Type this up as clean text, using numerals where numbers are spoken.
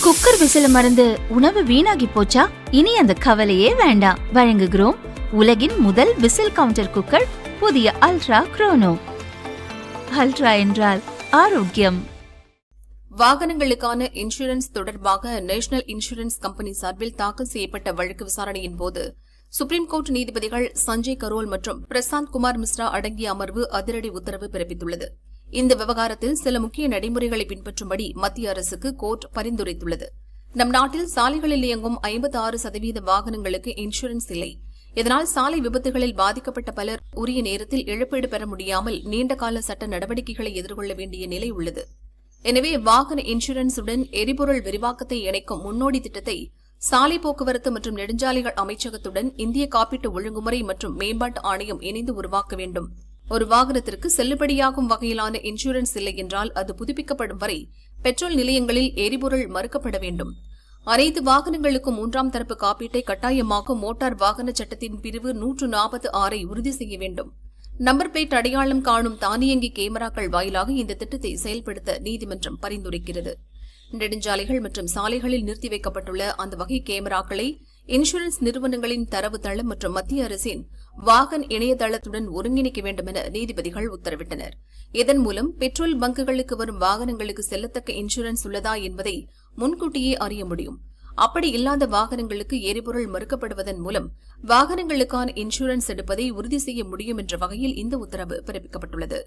Cooker விசில மறந்து உணவு வீணாகி போச்சா? இனி அந்த கவலையே வேண்டாம். வழங்குகிறோம் உலகின் முதல் விசில் கவுண்டர் குக்கர், புதிய அல்ட்ரா குரோனோ. அல்ட்ரா என்றால் ஆரோக்கியம். வாகனங்களுக்கான இன்சூரன்ஸ் தொடர்பாக நேஷனல் இன்சூரன்ஸ் கம்பெனி சார்பில் தாக்கல் செய்யப்பட்ட வழக்கு விசாரணையின் போது சுப்ரீம் கோர்ட் நீதிபதிகள் சஞ்சய் கரோல் மற்றும் பிரசாந்த் குமார் மிஸ்ரா அடங்கிய அமர்வு அதிரடி உத்தரவு பிறப்பித்துள்ளது. இந்த விவகாரத்தில் சில முக்கிய நடைமுறைகளை பின்பற்றும்படி மத்திய அரசுக்கு கோர்ட் பரிந்துரைத்துள்ளது. நம் நாட்டில் சாலைகளில் இயங்கும் 56% வாகனங்களுக்கு இன்சூரன்ஸ் இல்லை. இதனால் சாலை விபத்துகளில் பாதிக்கப்பட்ட பலர் உரிய நேரத்தில் இழப்பீடு பெற முடியாமல் நீண்டகால சட்ட நடவடிக்கைகளை எதிர்கொள்ள வேண்டிய நிலை உள்ளது. எனவே வாகன இன்சூரன்ஸுடன் எரிபொருள் விரிவாக்கத்தை இணைக்கும் முன்னோடி திட்டத்தை சாலை போக்குவரத்து மற்றும் நெடுஞ்சாலைகள் அமைச்சகத்துடன் இந்திய காப்பீட்டு ஒழுங்குமுறை மற்றும் மேம்பாட்டு ஆணையம் இணைந்து உருவாக்க வேண்டும். ஒரு வாகனத்திற்கு செல்லுபடியாகும் வகையிலான இன்சூரன்ஸ் இல்லை என்றால் அது புதுப்பிக்கப்படும் வரை பெட்ரோல் நிலையங்களில் எரிபொருள் மறுக்கப்பட வேண்டும். அனைத்து வாகனங்களுக்கும் 3ஆம் தரப்பு காப்பீட்டை கட்டாயமாக்கும் மோட்டார் வாகன சட்டத்தின் பிரிவு 146 உறுதி செய்ய வேண்டும். நம்பர் பிளேட் அடையாளம் காணும் தானியங்கி கேமராக்கள் வாயிலாக இந்த திட்டத்தை செயல்படுத்த நீதிமன்றம் பரிந்துரைக்கிறது. நெடுஞ்சாலைகள் மற்றும் சாலைகளில் நிறுத்தி வைக்கப்பட்டுள்ள அந்த வகை கேமராக்களை இன்சூரன்ஸ் நிறுவனங்களின் தரவுத்தளம் மற்றும் மத்திய அரசின் வாகன் இணையதளத்துடன் ஒருங்கிணைக்க வேண்டும் என நீதிபதிகள் உத்தரவிட்டனர். இதன் மூலம் பெட்ரோல் பங்குகளுக்கு வரும் வாகனங்களுக்கு செல்லத்தக்க இன்சூரன்ஸ் உள்ளதா என்பதை முன்கூட்டியே அறிய முடியும். அப்படி இல்லாத வாகனங்களுக்கு எரிபொருள் மறுக்கப்படுவதன் மூலம் வாகனங்களுக்கான இன்சூரன்ஸ் எடுப்பதை உறுதி செய்ய முடியும் என்ற வகையில் இந்த உத்தரவு பிறப்பிக்கப்பட்டுள்ளது.